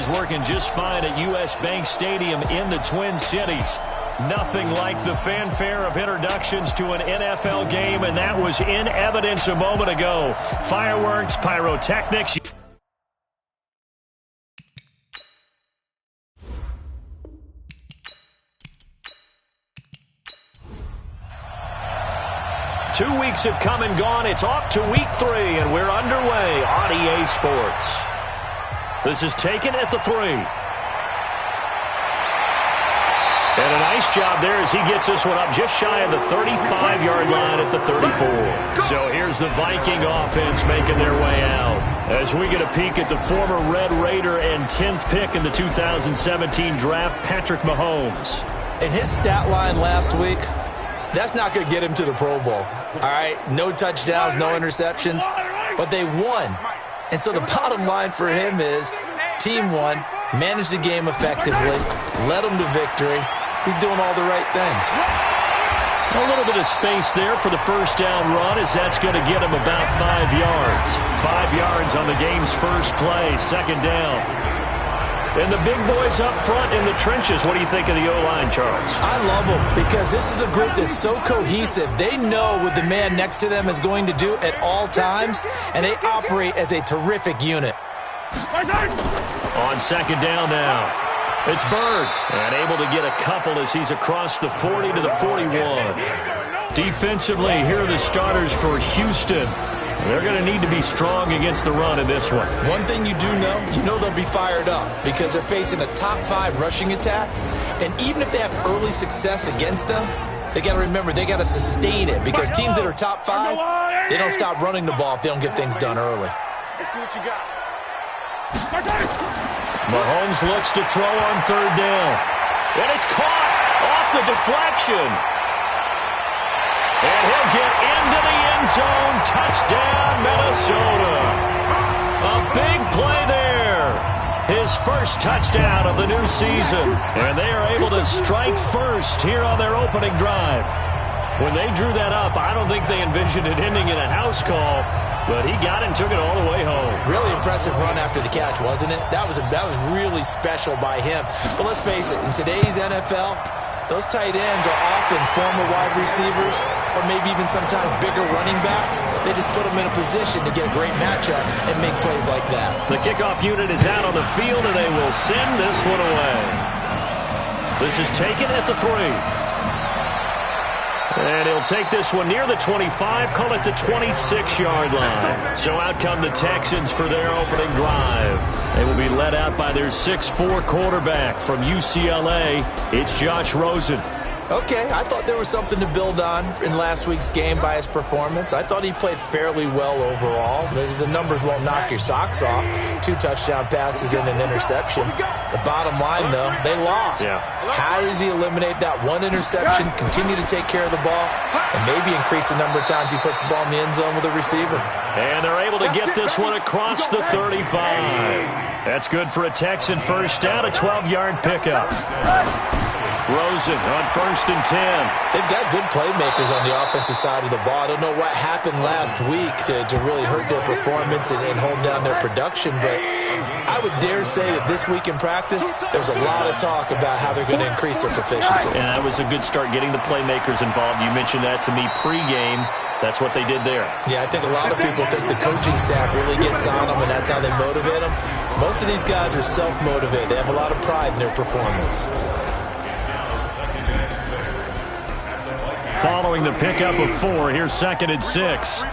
working just fine at U.S. Bank Stadium in the Twin Cities. Nothing like the fanfare of introductions to an NFL game, and that was in evidence a moment ago. Fireworks, pyrotechnics. Two weeks have come and gone. It's off to week 3, and we're underway on EA Sports. This is taken at the 3. And a nice job there as he gets this one up just shy of the 35-yard line at the 34. So here's the Viking offense making their way out. As we get a peek at the former Red Raider and 10th pick in the 2017 draft, Patrick Mahomes. In his stat line last week, that's not going to get him to the Pro Bowl. All right, no touchdowns, no interceptions, but they won. And so the bottom line for him is team won, managed the game effectively, led them to victory. He's doing all the right things. A little bit of space there for the first down run as that's going to get him about 5 yards. 5 yards on the game's first play, second down. And the big boys up front in the trenches. What do you think of the O-line, Charles? I love them because this is a group that's so cohesive. They know what the man next to them is going to do at all times, and they operate as a terrific unit. On second down now, it's Bird. And able to get a couple as he's across the 40 to the 41. Defensively, here are the starters for Houston. They're going to need to be strong against the run in this one. One thing you do know they'll be fired up because they're facing a top 5 rushing attack. And even if they have early success against them, they got to remember they got to sustain it because teams that are top 5, they don't stop running the ball if they don't get things done early. Let's see what you got. Mahomes looks to throw on third down. And it's caught off the deflection. And he'll get into the end zone. Touchdown, Minnesota. A big play there. His first touchdown of the new season. And they are able to strike first here on their opening drive. When they drew that up, I don't think they envisioned it ending in a house call. But he got it and took it all the way home. Really impressive run after the catch, wasn't it? That was really special by him. But let's face it, in today's NFL, those tight ends are often former wide receivers or maybe even sometimes bigger running backs. They just put them in a position to get a great matchup and make plays like that. The kickoff unit is out on the field, and they will send this one away. This is taken at the 3. And he'll take this one near the 25, call it the 26-yard line. So out come the Texans for their opening drive. They will be led out by their 6'4" quarterback from UCLA. It's Josh Rosen. Okay, I thought there was something to build on in last week's game by his performance. I thought he played fairly well overall. The numbers won't knock your socks off. 2 touchdown passes and an interception. The bottom line, though, they lost. Yeah. How does he eliminate that 1 interception, continue to take care of the ball, and maybe increase the number of times he puts the ball in the end zone with a receiver? And they're able to get this one across the 35. That's good for a Texan first down, a 12-yard pickup. Rosen on 1st and 10. They've got good playmakers on the offensive side of the ball. I don't know what happened last week to really hurt their performance and hold down their production, but I would dare say that this week in practice, there's a lot of talk about how they're going to increase their proficiency. And that was a good start getting the playmakers involved. You mentioned that to me pregame. That's what they did there. Yeah, I think a lot of people think the coaching staff really gets on them, and that's how they motivate them. Most of these guys are self-motivated. They have a lot of pride in their performance. Following the pickup of 4, here's 2nd and 6.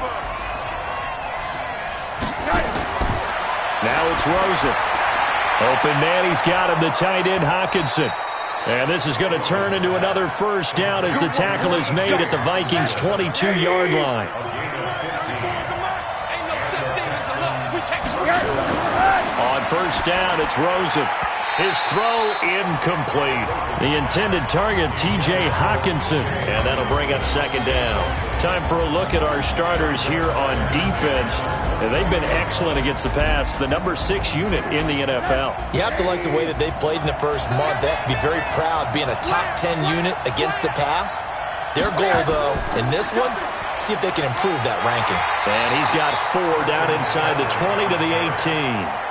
Now it's Rosen. Open man, he's got him, the tight end Hockenson. And this is going to turn into another first down as the tackle is made at the Vikings' 22-yard line. On first down, it's Rosen. His throw incomplete. The intended target, T.J. Hockenson. And that'll bring up 2nd down. Time for a look at our starters here on defense. And they've been excellent against the pass. The number 6 unit in the NFL. You have to like the way that they've played in the first month. They have to be very proud being a top 10 unit against the pass. Their goal, though, in this one, see if they can improve that ranking. And he's got 4 down inside the 20 to the 18.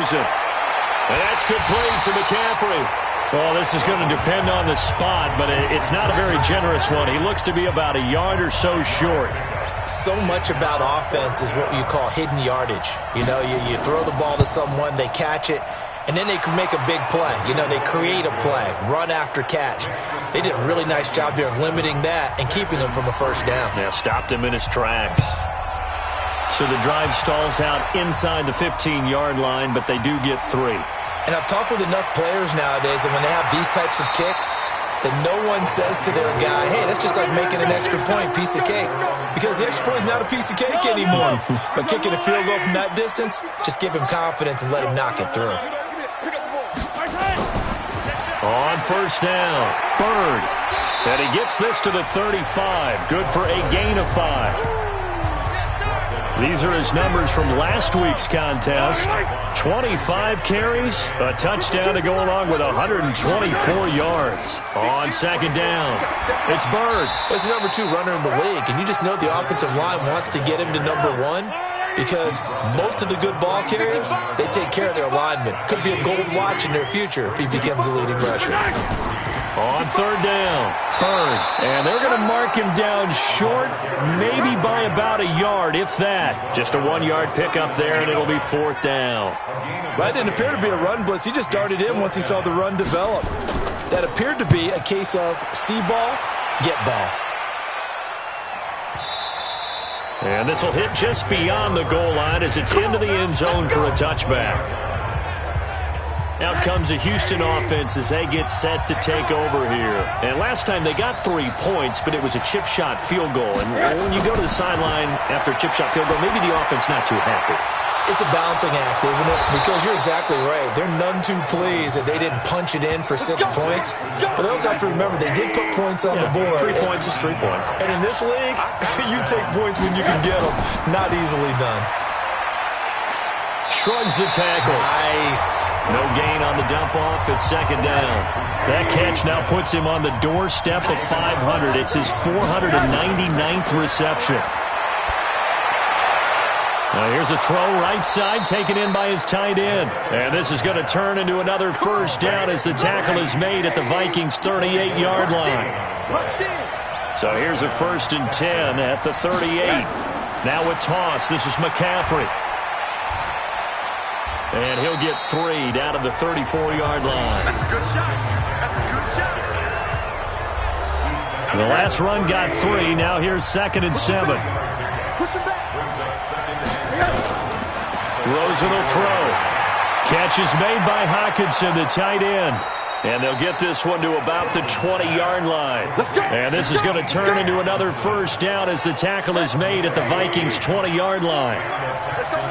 Rosen. And that's complete to McCaffrey. Well, this is going to depend on the spot, but it's not a very generous one. He looks to be about a yard or so short. So much about offense is what you call hidden yardage. You know, you throw the ball to someone, they catch it, and then they can make a big play. You know, they create a play, run after catch. They did a really nice job there of limiting that and keeping him from a first down. Yeah, stopped him in his tracks. So the drive stalls out inside the 15-yard line, but they do get 3. And I've talked with enough players nowadays, and when they have these types of kicks, that no one says to their guy, hey, that's just like making an extra point, piece of cake. Because the extra point is not a piece of cake anymore. But kicking a field goal from that distance, just give him confidence and let him knock it through. On first down, Bird. And he gets this to the 35. Good for a gain of 5. These are his numbers from last week's contest. 25 carries, a touchdown to go along with 124 yards. On second down, it's Bird. He's the number 2 runner in the league, and you just know the offensive line wants to get him to number 1 because most of the good ball carriers, they take care of their linemen. Could be a gold watch in their future if he becomes the leading rusher. On third down, Bird. And they're going to mark him down short, maybe by about a yard, if that. Just a 1-yard pickup there, and it'll be fourth down. That didn't appear to be a run blitz. He just darted in once he saw the run develop. That appeared to be a case of see ball, get ball. And this will hit just beyond the goal line as it's into the end zone for a touchback. Out comes a Houston offense as they get set to take over here. And last time they got 3 points, but it was a chip shot field goal. And when you go to the sideline after a chip shot field goal, maybe the offense not too happy. It's a balancing act, isn't it? Because you're exactly right. They're none too pleased that they didn't punch it in for 6 points. But they also have to remember they did put points on the board. 3 points is 3 points. And in this league, you take points when you can get them. Not easily done. Shrugs the tackle. Nice. No gain on the dump-off. It's second down. That catch now puts him on the doorstep of 500. It's his 499th reception. Now here's a throw right side taken in by his tight end. And this is going to turn into another first down as the tackle is made at the Vikings' 38-yard line. So here's a 1st and 10 at the 38. Now a toss. This is McCaffrey. And he'll get 3 down to the 34-yard line. That's a good shot. That's a good shot. The last run got 3. Now here's 2nd and 7. Push him back. Rosen will throw. Catch is made by Hockenson, the tight end. And they'll get this one to about the 20-yard line. And this is going to turn into another first down as the tackle is made at the Vikings' 20-yard line.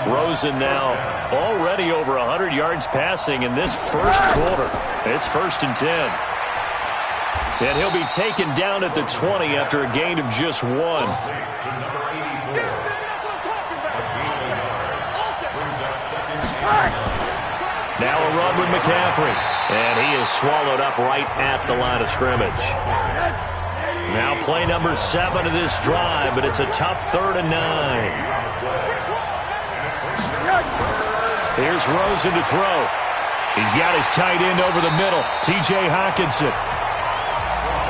Rosen now already over 100 yards passing in this first quarter. It's 1st and 10. And he'll be taken down at the 20 after a gain of just 1. Now a run with McCaffrey. And he is swallowed up right at the line of scrimmage. Now play number 7 of this drive, but it's a tough 3rd and 9. Here's Rosen to throw. He's got his tight end over the middle, T.J. Hockenson.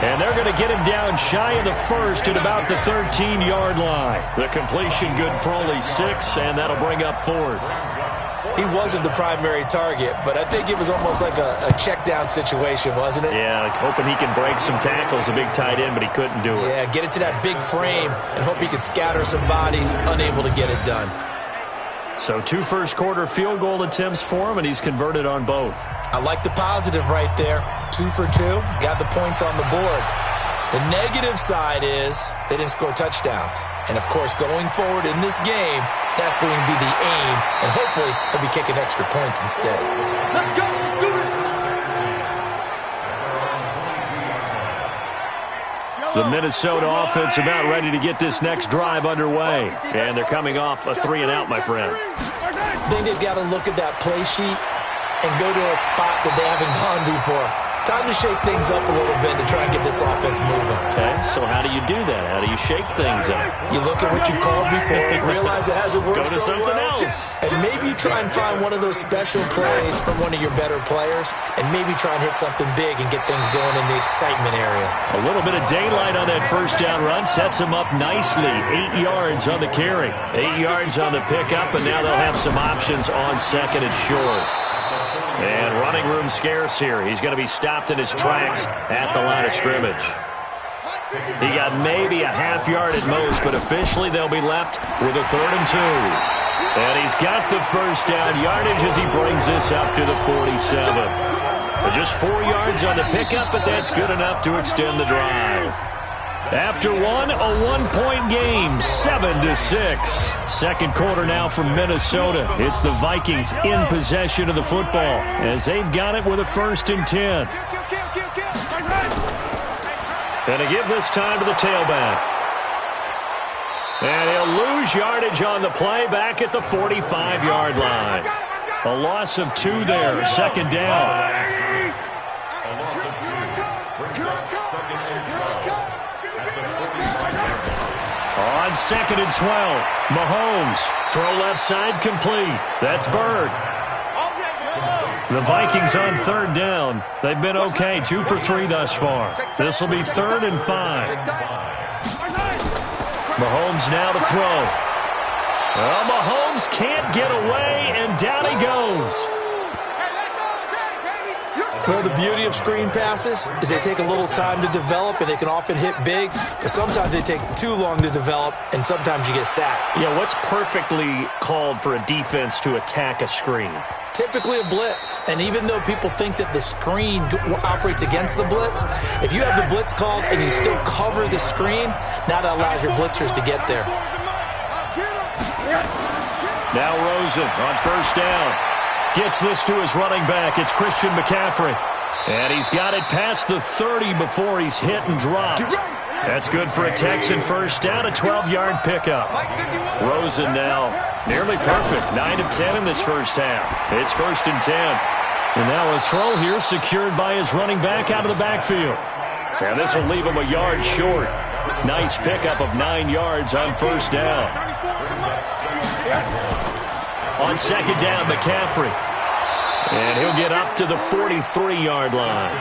And they're going to get him down shy of the 1st at about the 13-yard line. The completion good for only 6, and that'll bring up 4th. He wasn't the primary target, but I think it was almost like a check-down situation, wasn't it? Yeah, hoping he can break some tackles, a big tight end, but he couldn't do it. Yeah, get it to that big frame and hope he could scatter some bodies, unable to get it done. So 2 first-quarter field goal attempts for him, and he's converted on both. I like the positive right there. 2 for 2, got the points on the board. The negative side is they didn't score touchdowns. And, of course, going forward in this game, that's going to be the aim, and hopefully he'll be kicking extra points instead. Let's go. Let's do it. The Minnesota offense about ready to get this next drive underway. And they're coming off a 3-and-out, my friend. I think they've got to look at that play sheet and go to a spot that they haven't gone before. Time to shake things up a little bit to try and get this offense moving. Okay, so how do you do that? How do you shake things up? You look at what you called before, realize it hasn't worked Go to so something well, else. and maybe you try and find one of those special plays from one of your better players, and maybe try and hit something big and get things going in the excitement area. A little bit of daylight on that first down run sets him up nicely. 8 yards on the carry. 8 yards on the pickup, and now they'll have some options on second and short. And running room scarce here. He's going to be stopped in his tracks at the line of scrimmage. He got maybe a half yard at most, but officially they'll be left with a 3rd and 2. And he's got the first down yardage as he brings this up to the 47. Just 4 yards on the pickup, but that's good enough to extend the drive. After one, a one-point game, 7-6. Second quarter now from Minnesota. It's the Vikings in possession of the football as they've got it with a 1st and 10. And to give this time to the tailback. And he'll lose yardage on the play back at the 45-yard line. A loss of 2 there, 2nd down. On 2nd and 12, Mahomes, throw left side complete. That's Bird. The Vikings on 3rd down. They've been okay, 2 for 3 thus far. This will be 3rd and 5. Mahomes now to throw. Well, Mahomes can't get away, and down he goes. Well, the beauty of screen passes is they take a little time to develop, and they can often hit big, but sometimes they take too long to develop, and sometimes you get sacked. Yeah, what's perfectly called for a defense to attack a screen? Typically a blitz, and even though people think that the screen operates against the blitz, if you have the blitz called and you still cover the screen, now that allows your blitzers to get there. Now Rosen on 1st down. Gets this to his running back. It's Christian McCaffrey. And he's got it past the 30 before he's hit and dropped. That's good for a Texan first down, a 12-yard pickup. Rosen now nearly perfect, 9 of 10 in this first half. It's 1st and 10. And now a throw here secured by his running back out of the backfield. And this will leave him a yard short. Nice pickup of 9 yards on 1st down. On 2nd down, McCaffrey. And he'll get up to the 43-yard line.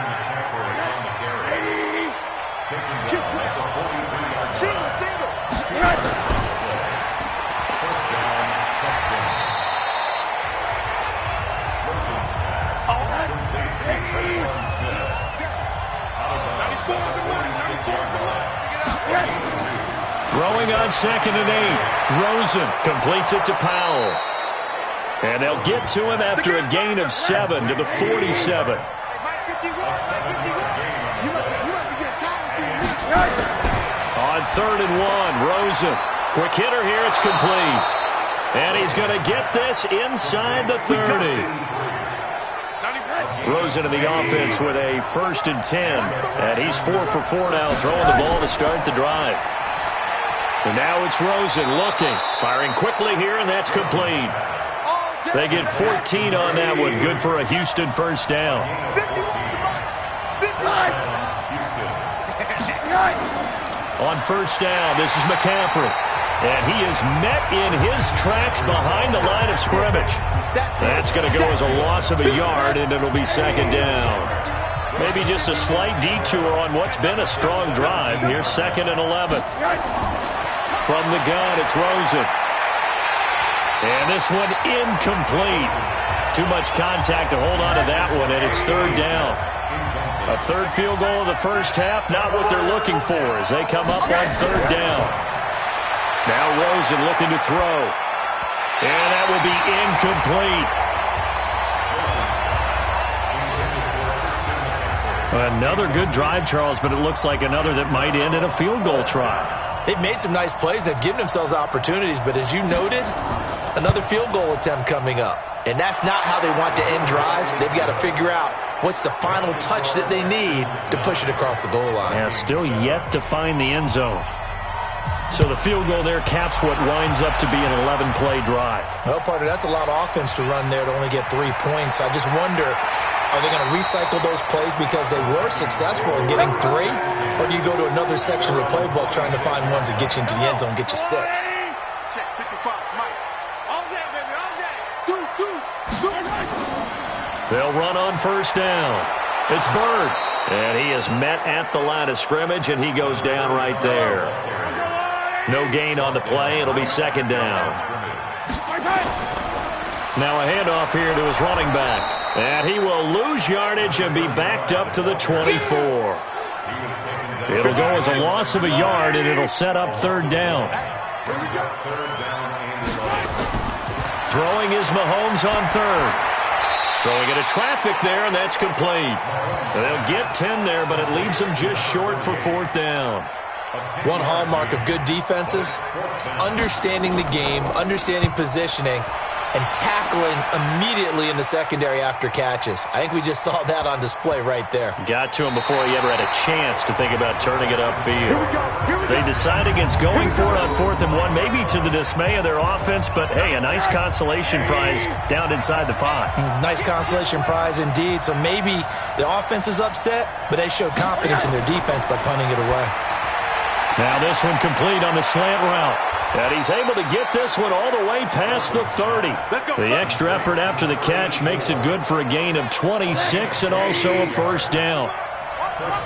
Throwing on 2nd and 8. Rosen completes it to Powell. And they'll get to him after a gain of 7 to the 47. On 3rd and 1, Rosen. Quick hitter here, it's complete. And he's going to get this inside the 30. Rosen in the offense with a 1st and 10. And he's 4 for 4 now, throwing the ball to start the drive. And now it's Rosen looking, firing quickly here, and that's complete. They get 14 on that one. Good for a Houston first down. On 1st down, this is McCaffrey. And he is met in his tracks behind the line of scrimmage. That's going to go as a loss of a yard, and it'll be 2nd down. Maybe just a slight detour on what's been a strong drive. Here's 2nd and 11. From the gun, it's Rosen. And this one incomplete. Too much contact to hold on to that one, and it's 3rd down. A 3rd field goal of the first half, not what they're looking for as they come up on 3rd down. Now Rosen looking to throw. And that will be incomplete. Another good drive, Charles, but it looks like another that might end in a field goal try. They've made some nice plays. They've given themselves opportunities, but as you noted, another field goal attempt coming up. And that's not how they want to end drives. They've got to figure out what's the final touch that they need to push it across the goal line. Yeah, still yet to find the end zone. So the field goal there caps what winds up to be an 11-play drive. Well, partner, that's a lot of offense to run there to only get 3 points. I just wonder, Are they going to recycle those plays because they were successful in getting 3? Or do you go to another section of the playbook trying to find ones that get you into the end zone, get you 6? Check 55, Mike. All day, baby, all day. Deuce. They'll run on first down. It's Bird. And he is met at the line of scrimmage, and he goes down right there. No gain on the play. It'll be second down. Now a handoff here to his running back. And he will lose yardage and be backed up to the 24. It'll go as a loss of a yard, and it'll set up third down. Throwing is Mahomes on third. Throwing into traffic there, and that's complete. They'll get 10 there, but it leaves them just short for fourth down. One hallmark of good defenses is understanding the game, understanding positioning, and tackling immediately in the secondary after catches. I think we just saw that on display right there. Got to him before he ever had a chance to think about turning it upfield. They decide against going for it on 4th and 1, maybe to the dismay of their offense, but hey, a nice consolation prize down inside the 5. Nice consolation prize indeed. So maybe the offense is upset, but they showed confidence in their defense by punting it away. Now this one complete on the slant route. And he's able to get this one all the way past the 30. The extra effort after the catch makes it good for a gain of 26 and also a first down.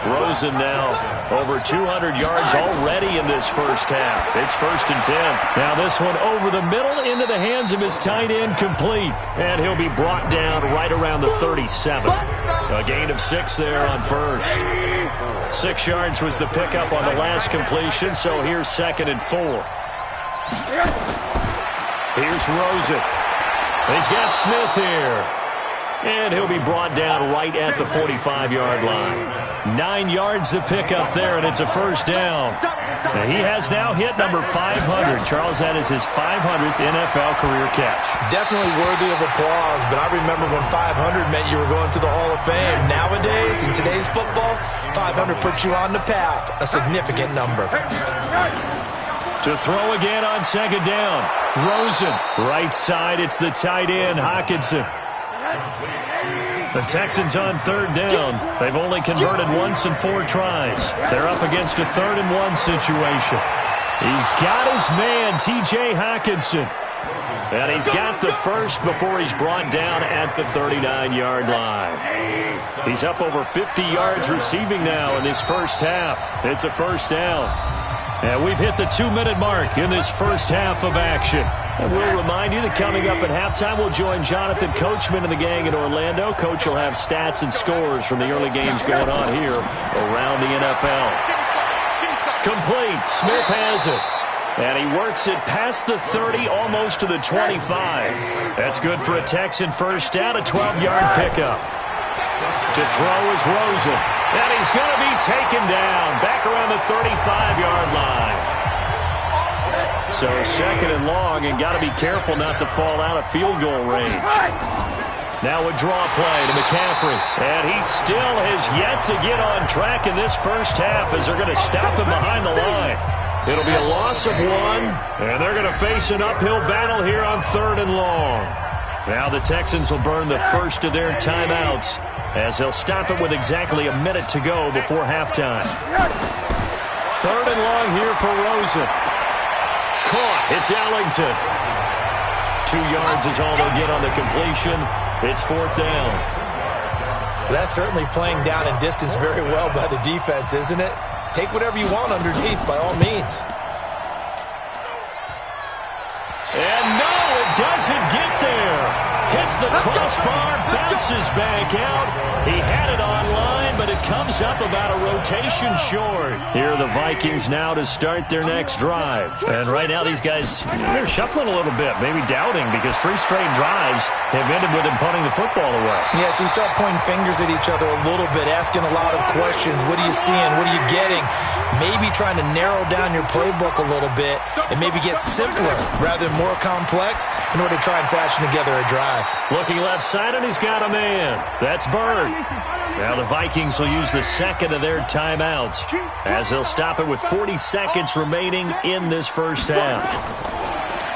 Rosen now over 200 yards already in this first half. It's 1st and 10. Now this one over the middle into the hands of his tight end, complete. And he'll be brought down right around the 37. A gain of 6 there on first. 6 yards was the pickup on the last completion, so here's 2nd and 4. Here's Rosen. He's got Smith here. And he'll be brought down right at the 45-yard line. 9 yards to pick up there, and it's a first down. And he has now hit number 500. Charles, that is his 500th NFL career catch. Definitely worthy of applause, but I remember when 500 meant you were going to the Hall of Fame. Nowadays, in today's football, 500 puts you on the path, a significant number. To throw again on 2nd down. Rosen, right side, it's the tight end, Hockenson. The Texans on 3rd down. They've only converted once in 4 tries. They're up against a 3rd and 1 situation. He's got his man, T.J. Hockenson. And he's got the first before he's brought down at the 39-yard line. He's up over 50 yards receiving now in this first half. It's a first down. And we've hit the 2-minute mark in this first half of action. And we'll remind you that coming up at halftime, we'll join Jonathan Coachman and the gang in Orlando. Coach will have stats and scores from the early games going on here around the NFL. Complete. Smith has it. And he works it past the 30, almost to the 25. That's good for a Texan first down, a 12-yard pickup. To throw is Rosen. And he's going to be taken down back around the 35-yard line. So 2nd and long, and got to be careful not to fall out of field goal range. Now a draw play to McCaffrey. And he still has yet to get on track in this first half as they're going to stop him behind the line. It'll be a loss of 1, and they're going to face an uphill battle here on 3rd and long. Now the Texans will burn the first of their timeouts as they'll stop it with exactly a minute to go before halftime. 3rd and long here for Rosen. Caught. It's Ellington. 2 yards is all they'll get on the completion. It's 4th down. That's certainly playing down in distance very well by the defense, isn't it? Take whatever you want underneath, by all means. And no, it doesn't get there. Hits the crossbar, bounces back out. He had it online, but it comes up about a rotation short. Here are the Vikings now to start their next drive. And right now these guys, they're shuffling a little bit, maybe doubting, because 3 straight drives have ended with them punting the football away. Yeah, so you start pointing fingers at each other a little bit, asking a lot of questions. What are you seeing? What are you getting? Maybe trying to narrow down your playbook a little bit and maybe get simpler rather than more complex in order to try and fashion together a drive. Looking left side, and he's got a man. That's Bird. Now the Vikings will use the 2nd of their timeouts as they'll stop it with 40 seconds remaining in this first half.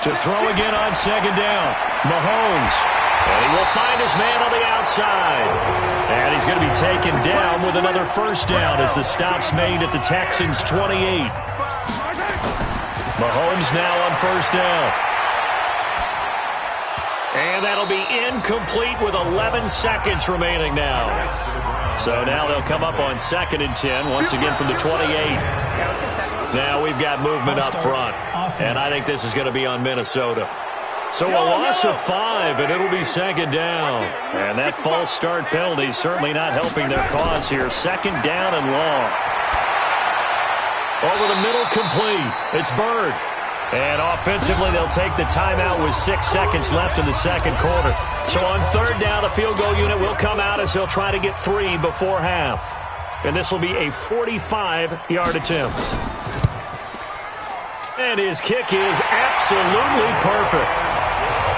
To throw again on 2nd down. Mahomes And he will find his man on the outside. And he's going to be taken down with another first down as the stop's made at the Texans' 28. Mahomes now on first down. And that'll be incomplete with 11 seconds remaining now. So now they'll come up on 2nd and 10, once again from the 28. Now we've got movement up front. And I think this is going to be on Minnesota. So a loss of 5, and it'll be 2nd down. And that false start penalty is certainly not helping their cause here. 2nd down and long. Over the middle, complete. It's Bird. And offensively, they'll take the timeout with 6 seconds left in the second quarter. So on 3rd down, the field goal unit will come out as they'll try to get 3 before half. And this will be a 45-yard attempt. And his kick is absolutely perfect.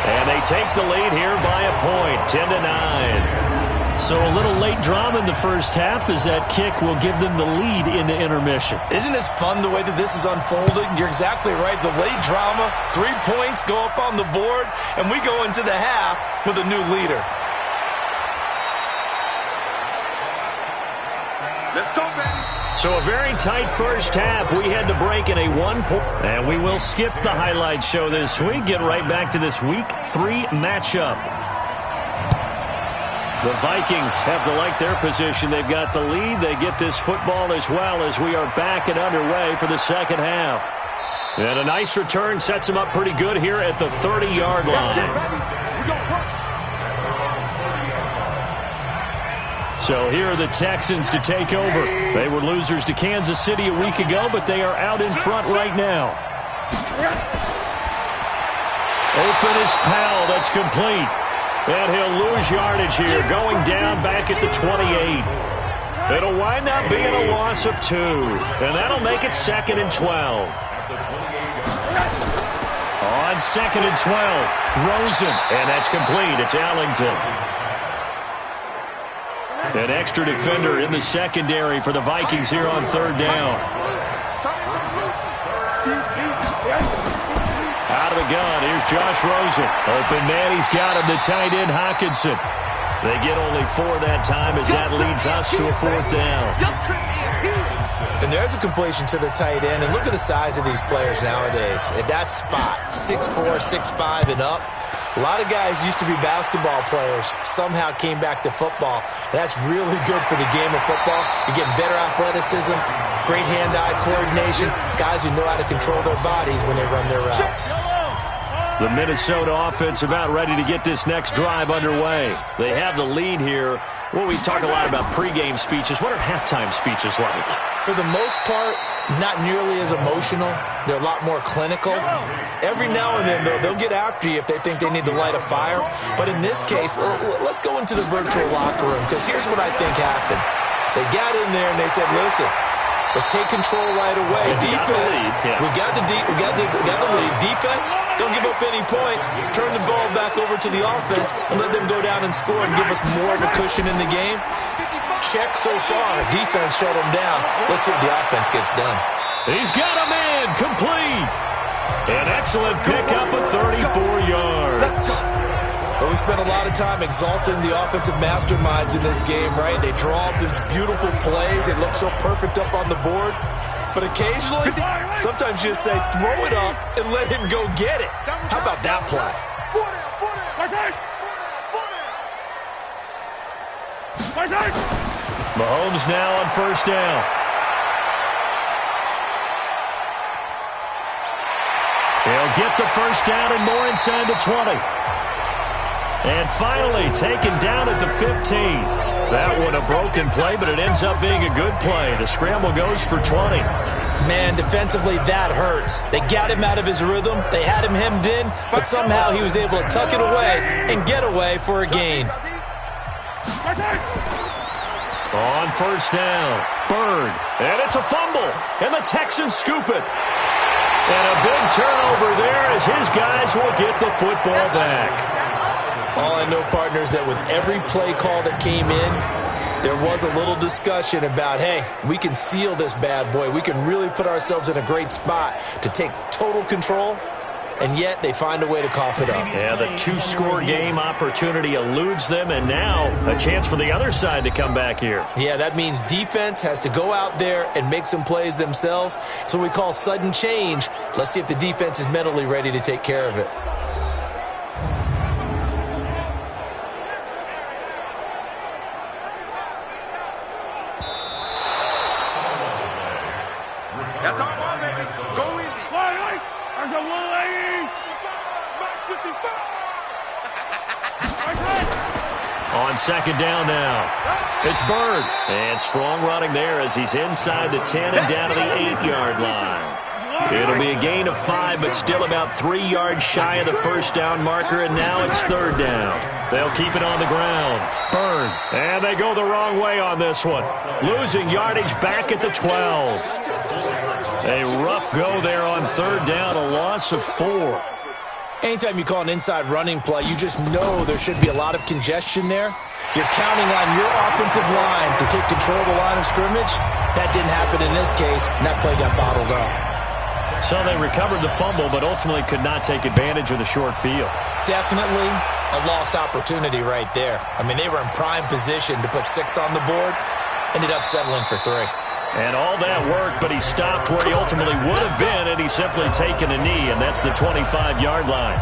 And they take the lead here by a point, 10-9. So a little late drama in the first half as that kick will give them the lead into intermission. Isn't this fun the way that this is unfolding? You're exactly right. The late drama, 3 points go up on the board, and we go into the half with a new leader. Let's go, baby. So a very tight first half. We had to break in a 1-point. And we will skip the highlight show this week. Get right back to this Week 3 matchup. The Vikings have to like their position. They've got the lead. They get this football as well as we are back and underway for the second half. And a nice return sets them up pretty good here at the 30-yard line. So here are the Texans to take over. They were losers to Kansas City a week ago, but they are out in front right now. Open is Powell. That's complete. And he'll lose yardage here, going down back at the 28. It'll wind up being a loss of 2. And that'll make it 2nd and 12. On 2nd and 12, Rosen. And that's complete. It's Allington. An extra defender in the secondary for the Vikings here on 3rd down. Out of the gun, here's Josh Rosen. Open man, he's got him, the tight end Hockenson. They get only 4 that time as that leads us to a 4th down. And there's a completion to the tight end. And look at the size of these players nowadays. At that spot, 6'4", 6'5", and up. A lot of guys used to be basketball players, somehow came back to football. And that's really good for the game of football. You're getting better athleticism, great hand-eye coordination, guys who know how to control their bodies when they run their routes. The Minnesota offense about ready to get this next drive underway. They have the lead here. Well, we talk a lot about pregame speeches. What are halftime speeches like? For the most part, not nearly as emotional. They're a lot more clinical. Every now and then, though, they'll get after you if they think they need to light a fire. But in this case, let's go into the virtual locker room, because here's what I think happened. They got in there and they said, listen, let's take control right away. Defense, we got the lead. Defense, don't give up any points. Turn the ball back over to the offense and let them go down and score and give us more of a cushion in the game. Check so far. Defense shut them down. Let's see if the offense gets done. He's got a man, complete. An excellent pickup of 34 yards. But we spent a lot of time exalting the offensive masterminds in this game, right? They draw up these beautiful plays. They look so perfect up on the board. But occasionally, sometimes you just say, throw it up and let him go get it. How about that play? Mahomes now on first down. He'll get the first down and more inside the 20. And finally taken down at the 15. That one a broken play, but it ends up being a good play. The scramble goes for 20. Man, defensively, that hurts. They got him out of his rhythm. They had him hemmed in, but somehow he was able to tuck it away and get away for a gain. On first down, Bird. And it's a fumble. And the Texans scoop it. And a big turnover there as his guys will get the football back. All I know, partners, that with every play call that came in, there was a little discussion about, hey, we can seal this bad boy. We can really put ourselves in a great spot to take total control. and yet they find a way to cough it up. Yeah, the two-score game opportunity eludes them, and now a chance for the other side to come back here. Yeah, that means defense has to go out there and make some plays themselves. So we call sudden change. Let's see if the defense is mentally ready to take care of it. That's our ball, baby. Go easy. On second down now, it's Bird. And strong running there as he's inside the 10 and down to the 8-yard line. It'll be a gain of 5, but still about 3 yards shy of the first down marker, and now it's third down. They'll keep it on the ground. Bird. And they go the wrong way on this one. Losing yardage back at the 12. A rough go there on third down, a loss of 4. Anytime you call an inside running play, you just know there should be a lot of congestion there. You're counting on your offensive line to take control of the line of scrimmage. That didn't happen in this case, and that play got bottled up. So they recovered the fumble, but ultimately could not take advantage of the short field. Definitely a lost opportunity right there. I mean, they were in prime position to put 6 on the board, ended up settling for 3. And all that worked, but he stopped where he ultimately would have been, and he's simply taken a knee, and that's the 25-yard line.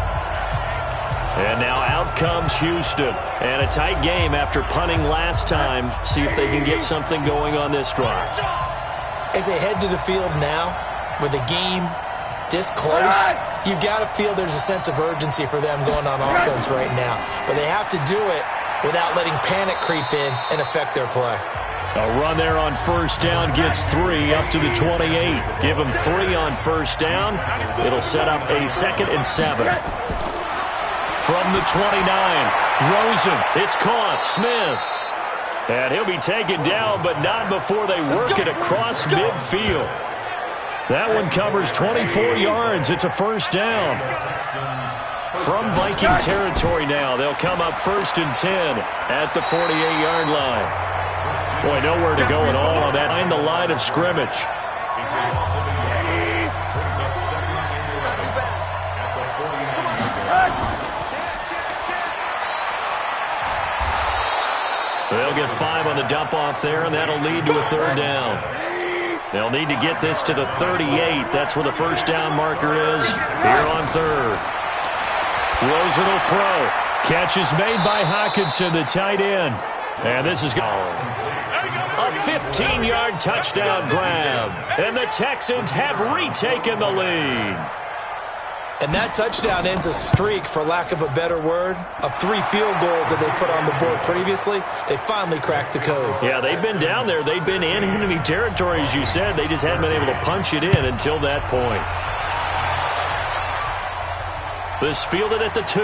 And now out comes Houston. And a tight game after punting last time. See if they can get something going on this drive. As they head to the field now, with the game this close, you've got to feel there's a sense of urgency for them going on offense right now. But they have to do it without letting panic creep in and affect their play. A run there on first down gets 3 up to the 28. Give them 3 on first down. It'll set up a 2nd and 7. From the 29, Rosen. It's caught. Smith. And he'll be taken down, but not before they work it across midfield. That one covers 24 yards. It's a first down. From Viking territory now, they'll come up 1st and 10 at the 48-yard line. Boy, nowhere to go at all on that behind the line of scrimmage. They'll get 5 on the dump off there, and that'll lead to a third down. They'll need to get this to the 38. That's where the first down marker is here on third. Rosen will throw. Catch is made by Hockenson, the tight end. And this is gone. A 15-yard touchdown grab. And the Texans have retaken the lead. And that touchdown ends a streak, for lack of a better word, of 3 field goals that they put on the board previously. They finally cracked the code. Yeah, they've been down there. They've been in enemy territory, as you said. They just hadn't been able to punch it in until that point. This fielded at the 2.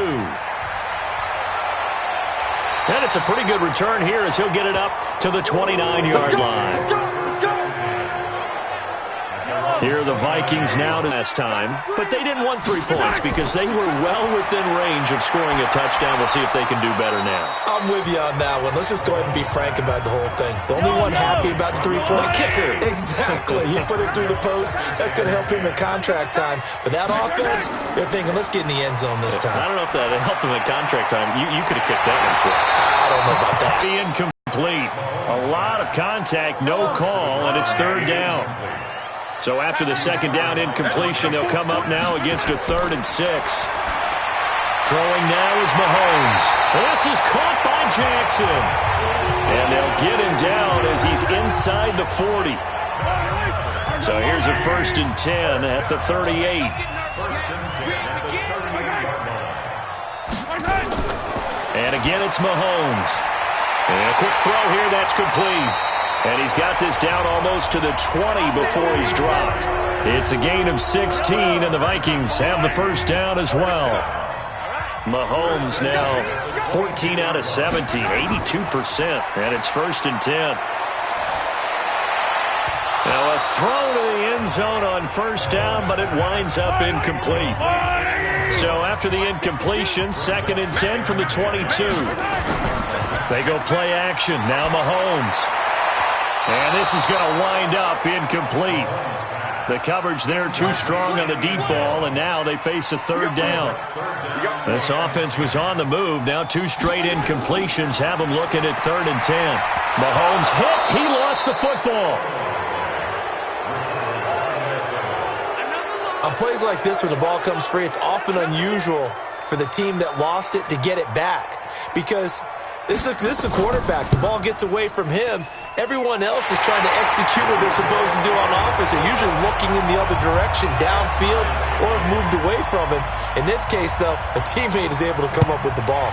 And it's a pretty good return here as he'll get it up to the 29-yard line. Here are the Vikings now to last time, but they didn't want 3 points because they were well within range of scoring a touchdown. We'll see if they can do better now. I'm with you on that one. Let's just go ahead and be frank about the whole thing. The only one happy about the 3-point kicker. Exactly. You put it through the post. That's going to help him in contract time. But that offense, they're thinking, let's get in the end zone this time. I don't know if that helped him in contract time. You could have kicked that one for him. I don't know about that. Incomplete. A lot of contact, no call, and it's third down. So after the second down incompletion, they'll come up now against a 3rd and 6. Throwing now is Mahomes. This is caught by Jackson. And they'll get him down as he's inside the 40. So here's a 1st and 10 at the 38. And again, it's Mahomes. And a quick throw here, that's complete. And he's got this down almost to the 20 before he's dropped. It's a gain of 16, and the Vikings have the first down as well. Mahomes now 14 out of 70, 82%, and it's 1st and 10. Now a throw to the end zone on first down, but it winds up incomplete. So after the incompletion, 2nd and 10 from the 22. They go play action. Now Mahomes. And this is going to wind up incomplete. The coverage there too strong on the deep ball, and now they face a third down. This offense was on the move. Now 2 straight incompletions have them looking at 3rd and 10. Mahomes hit. He lost the football. On plays like this where the ball comes free, it's often unusual for the team that lost it to get it back because this is the quarterback. The ball gets away from him. Everyone else is trying to execute what they're supposed to do on offense. They're usually looking in the other direction, downfield, or have moved away from him. In this case, though, a teammate is able to come up with the ball.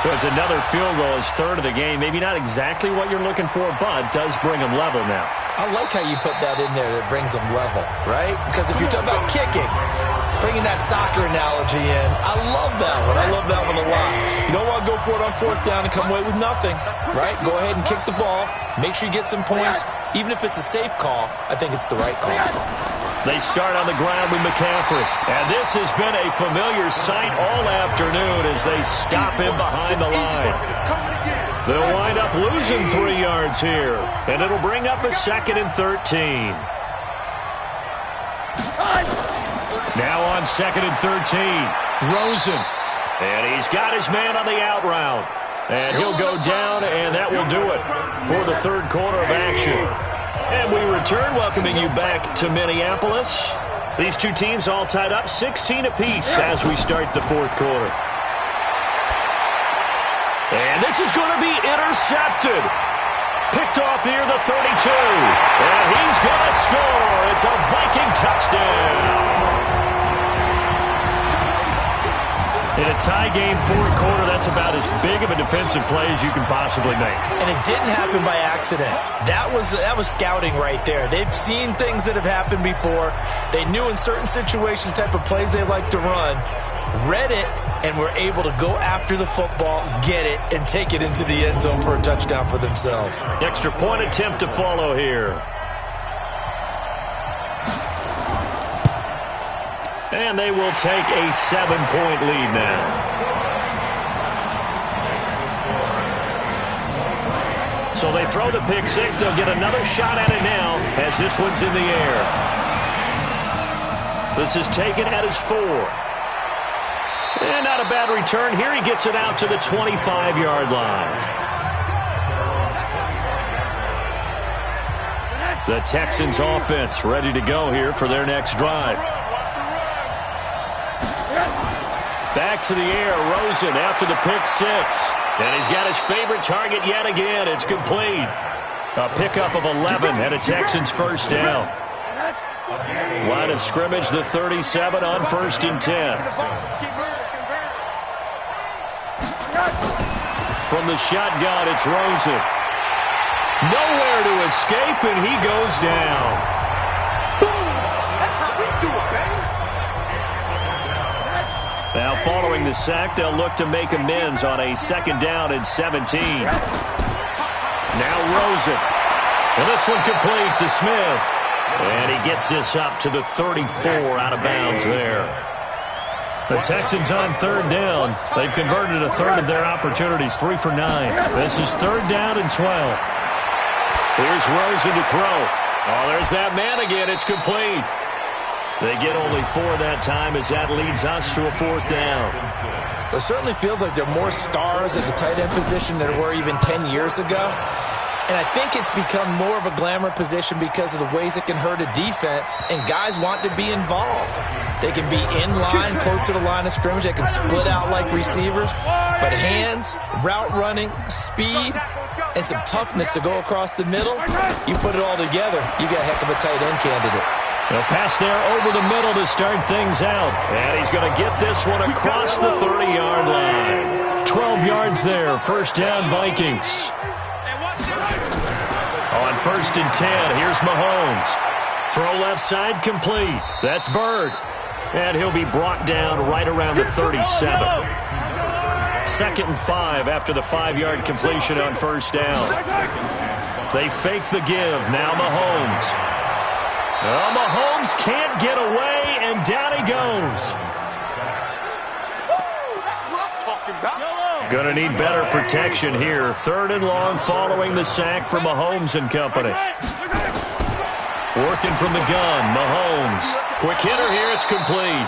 Well, it's another field goal, his 3rd of the game. Maybe not exactly what you're looking for, but does bring them level now. I like how you put that in there that brings them level, right? Because if you're talking about kicking, bringing that soccer analogy in, I love that one. I love that one a lot. You don't want to go for it on 4th down and come away with nothing, right? Go ahead and kick the ball. Make sure you get some points. Even if it's a safe call, I think it's the right call. They start on the ground with McCaffrey. And this has been a familiar sight all afternoon as they stop him behind the line. They'll wind up losing 3 yards here. And it'll bring up a 2nd and 13. Now on 2nd and 13. Rosen. And he's got his man on the out route. And he'll go down, and that will do it for the 3rd quarter of action. And we return, welcoming you back to Minneapolis. These two teams all tied up 16 apiece as we start the 4th quarter. And this is going to be intercepted. Picked off near the 32. And he's going to score. It's a Viking touchdown. In a tie game 4th quarter, that's about as big of a defensive play as you can possibly make. And it didn't happen by accident. That was scouting right there. They've seen things that have happened before. They knew in certain situations the type of plays they like to run, read it, and were able to go after the football, get it, and take it into the end zone for a touchdown for themselves. Extra point attempt to follow here. And they will take a 7-point lead now. So they throw the pick 6. They'll get another shot at it now as this one's in the air. This is taken at his 4. And not a bad return. Here he gets it out to the 25-yard line. The Texans offense ready to go here for their next drive. Back to the air, Rosen after the pick 6. And he's got his favorite target yet again. It's complete. A pickup of 11 and a Texans 1st down. Line of scrimmage, the 37 on 1st and 10. From the shotgun, it's Rosen. Nowhere to escape, and he goes down. Now following the sack, they'll look to make amends on a 2nd down and 17. Now Rosen. And this one complete to Smith. And he gets this up to the 34 out of bounds there. The Texans on 3rd down. They've converted a 1/3 of their opportunities, 3 for 9. This is 3rd down and 12. Here's Rosen to throw. Oh, there's that man again. It's complete. They get only 4 that time as that leads us to a 4th down. It certainly feels like there are more stars at the tight end position than there were even 10 years ago. And I think it's become more of a glamour position because of the ways it can hurt a defense, and guys want to be involved. They can be in line, close to the line of scrimmage. They can split out like receivers. But hands, route running, speed, and some toughness to go across the middle, you put it all together, you got a heck of a tight end candidate. They'll pass there over the middle to start things out. And he's going to get this one across the 30-yard line. 12 yards there, 1st down Vikings. On 1st and 10, here's Mahomes. Throw left side complete. That's Bird. And he'll be brought down right around the 37. 2nd and 5 after the 5-yard completion on 1st down. They fake the give. Now Mahomes. Well, Mahomes can't get away, and down he goes. Going to need better protection here. 3rd and long following the sack from Mahomes and company. Working from the gun, Mahomes. Quick hitter here, it's complete.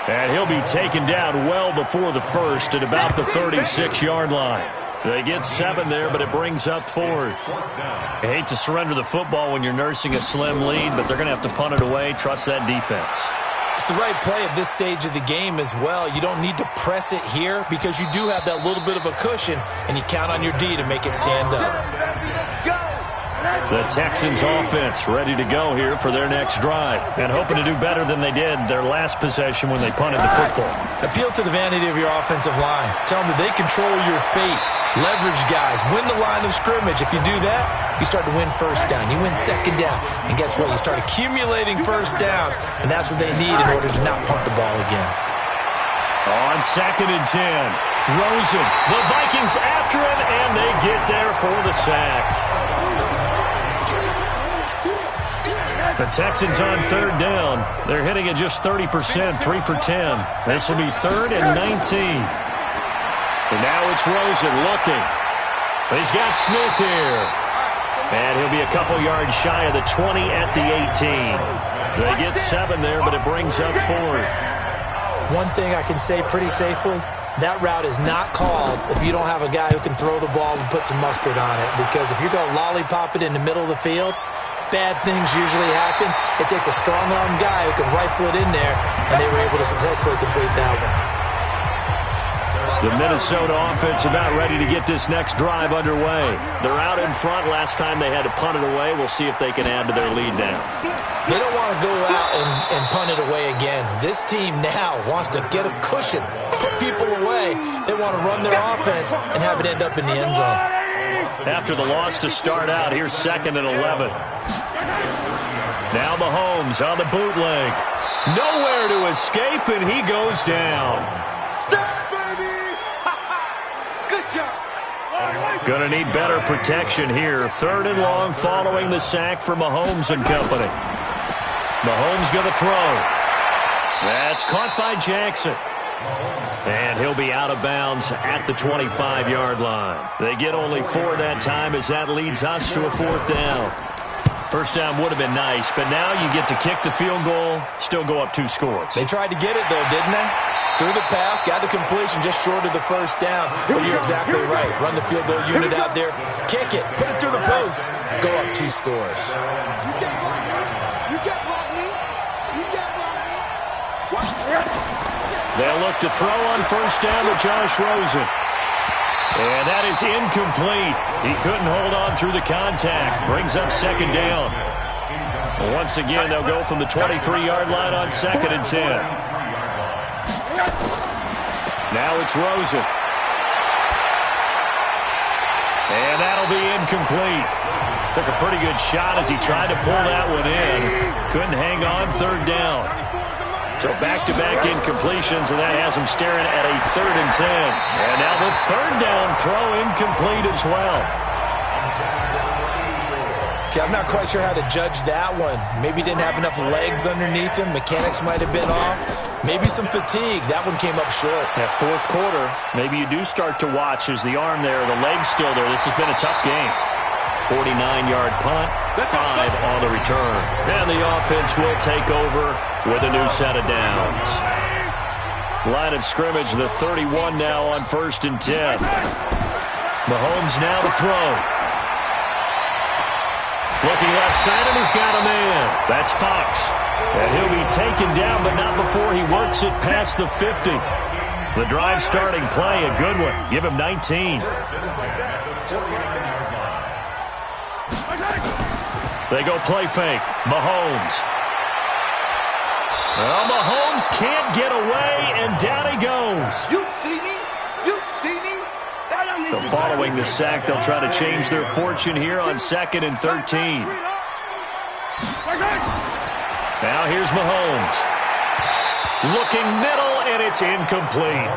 And he'll be taken down well before the first at about the 36-yard line. They get 7 there, but it brings up 4th. I hate to surrender the football when you're nursing a slim lead, but they're going to have to punt it away. Trust that defense. It's the right play at this stage of the game as well. You don't need to press it here because you do have that little bit of a cushion, and you count on your D to make it stand up. The Texans offense ready to go here for their next drive and hoping to do better than they did their last possession when they punted the football. Appeal to the vanity of your offensive line. Tell them that they control your fate. Leverage guys. Win the line of scrimmage. If you do that, you start to win first down. You win second down. And guess what? You start accumulating first downs, and that's what they need in order to not pump the ball again. On 2nd and 10, Rosen. The Vikings after him, and they get there for the sack. The Texans on 3rd down. They're hitting at just 30%, 3 for 10. This will be 3rd and 19. And now it's Rosen looking. He's got Smith here. And he'll be a couple yards shy of the 20 at the 18. They get 7 there, but it brings up 4th. One thing I can say pretty safely, that route is not called if you don't have a guy who can throw the ball and put some mustard on it. Because if you're going to lollipop it in the middle of the field, bad things usually happen. It takes a strong-arm guy who can rifle it in there, and they were able to successfully complete that one. The Minnesota offense about ready to get this next drive underway. They're out in front. Last time they had to punt it away. We'll see if they can add to their lead now. They don't want to go out and punt it away again. This team now wants to get a cushion, put people away. They want to run their offense and have it end up in the end zone. After the loss to start out, here's 2nd and 11. Now Mahomes on the bootleg. Nowhere to escape, and he goes down. Going to need better protection here. 3rd and long following the sack for Mahomes and company. Mahomes going to throw. That's caught by Jackson. And he'll be out of bounds at the 25-yard line. They get only 4 that time as that leads us to a 4th down. First down would have been nice, but now you get to kick the field goal, still go up 2 scores. They tried to get it, though, didn't they? Threw the pass, got the completion just short of the first down. But you're exactly right. Run the field goal unit out there. Kick it. Put it through the post. Go up 2 scores. You can't block me. You can't block me. You can't block me. They'll look to throw on first down to Josh Rosen. And that is incomplete. He couldn't hold on through the contact. Brings up 2nd down. Once again, they'll go from the 23-yard line on 2nd and 10. Now it's Rosen. And that'll be incomplete. Took a pretty good shot as he tried to pull that one in. Couldn't hang on 3rd down. So back-to-back incompletions, and that has him staring at a 3rd and 10. And now the 3rd down throw incomplete as well. Okay, I'm not quite sure how to judge that one. Maybe didn't have enough legs underneath him. Mechanics might have been off. Maybe some fatigue. That one came up short. That 4th quarter, maybe you do start to watch as the arm there, the leg's still there. This has been a tough game. 49-yard punt, 5 on the return. And the offense will take over with a new set of downs. Line of scrimmage, the 31 now on 1st and 10. Mahomes now to throw. Looking left side, and he's got a man. That's Fox. And he'll be taken down, but not before he works it past the 50. The drive starting play, a good one. Give him 19. They go play fake. Mahomes. Well, Mahomes can't get away, and down he goes. You see me? You see me? So following the sack, they'll try to change their fortune here on 2nd and 13. Now here's Mahomes. Looking middle, and it's incomplete.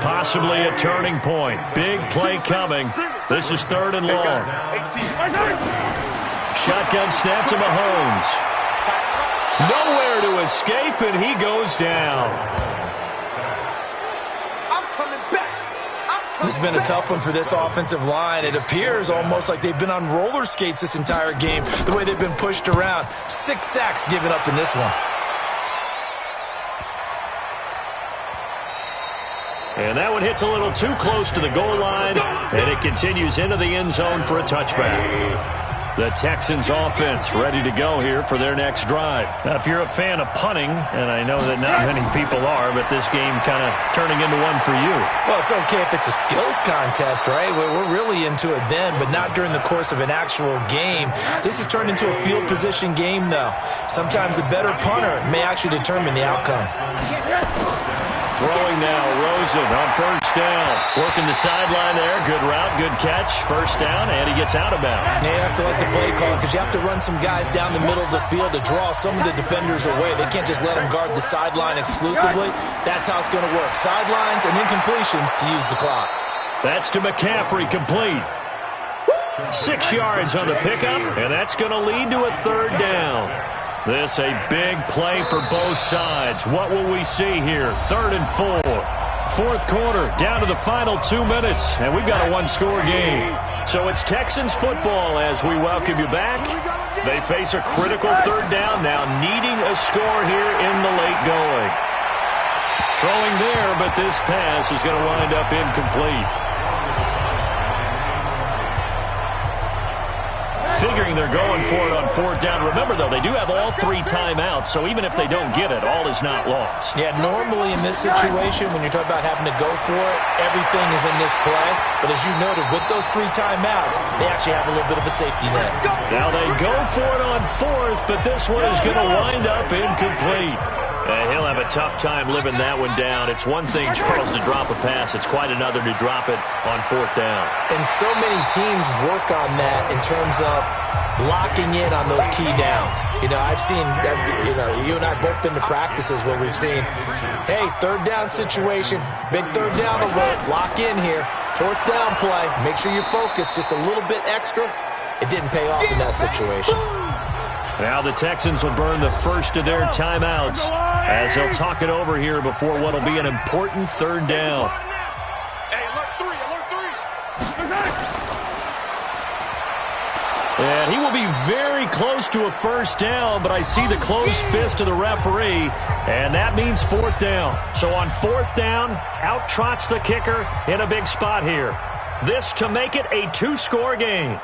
Possibly a turning point. Big play coming. This is 3rd and long. Shotgun snap to Mahomes. Nowhere to escape, and he goes down. I'm coming back. I'm This has been a tough one for this offensive line. It appears almost like they've been on roller skates this entire game, the way they've been pushed around. 6 sacks given up in this one. And that one hits a little too close to the goal line, and it continues into the end zone for a touchback. The Texans offense ready to go here for their next drive. Now, if you're a fan of punting, and I know that not many people are, but this game kind of turning into one for you. Well, it's okay if it's a skills contest, right? We're really into it then, but not during the course of an actual game. This has turned into a field position game, though. Sometimes the better punter may actually determine the outcome. Throwing now, Rosen on first down. Working the sideline there. Good route, good catch. First down, and he gets out of bounds. You have to like the play call because you have to run some guys down the middle of the field to draw some of the defenders away. They can't just let them guard the sideline exclusively. That's how it's going to work. Sidelines and incompletions to use the clock. That's to McCaffrey, complete. 6 yards on the pickup, and that's going to lead to a third down. This a big play for both sides. What will we see here? 3rd and 4. Fourth quarter, down to the final 2 minutes, and we've got a one-score game. So it's Texans football as we welcome you back. They face a critical third down now, needing a score here in the late going. Throwing there, but this pass is going to wind up incomplete. Figuring they're going for it on fourth down. Remember, though, they do have all 3 timeouts, so even if they don't get it, all is not lost. Yeah, normally in this situation, when you're talking about having to go for it, everything is in this play. But as you noted, with those 3 timeouts, they actually have a little bit of a safety net. Now they go for it on fourth, but this one is going to wind up incomplete. And he'll have a tough time living that one down. It's one thing, Charles, to drop a pass. It's quite another to drop it on fourth down. And so many teams work on that in terms of locking in on those key downs. You know, I've seen, you and I both been to practices where we've seen, hey, third down situation, big third down alert, lock in here. Fourth down play, make sure you're focused just a little bit extra. It didn't pay off in that situation. Now the Texans will burn the first of their timeouts as they'll talk it over here before what will be an important third down. Hey, alert 3. And he will be very close to a first down, but I see the closed fist of the referee, and that means fourth down. So on fourth down, out trots the kicker in a big spot here. This to make it a 2-score game.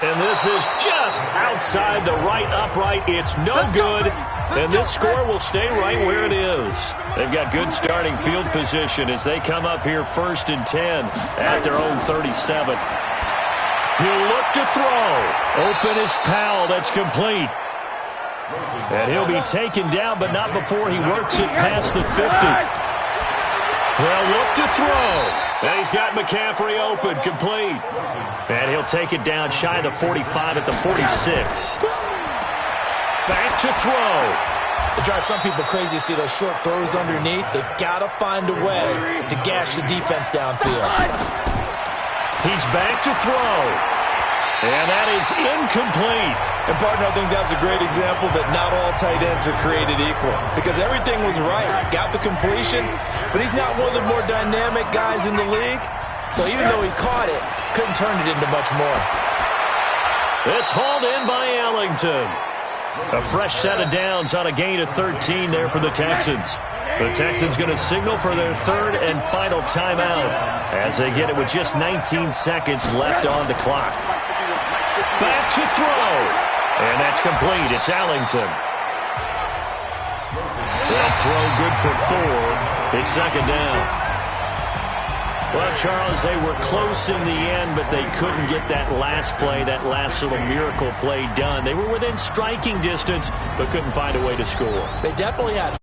And this is just outside the right upright. It's no good. And this score will stay right where it is. They've got good starting field position as they come up here 1st and 10 at their own 37. He'll look to throw. Open is Powell. That's complete. And he'll be taken down, but not before he works it past the 50. They'll look to throw. And he's got McCaffrey open, complete. And he'll take it down shy of the 45 at the 46. Back to throw. It drives some people crazy to see those short throws underneath. They've got to find a way to gash the defense downfield. He's back to throw. And that is incomplete. And, partner, I think that's a great example that not all tight ends are created equal. Because everything was right. Got the completion, but he's not one of the more dynamic guys in the league. So even though he caught it, couldn't turn it into much more. It's hauled in by Ellington. A fresh set of downs on a gain of 13 there for the Texans. The Texans going to signal for their 3rd and final timeout as they get it with just 19 seconds left on the clock. Back to throw. And that's complete. It's Ellington. They'll throw good for 4. It's 2nd down. Well, Charles, they were close in the end, but they couldn't get that last play, that last little miracle play done. They were within striking distance, but couldn't find a way to score. They definitely had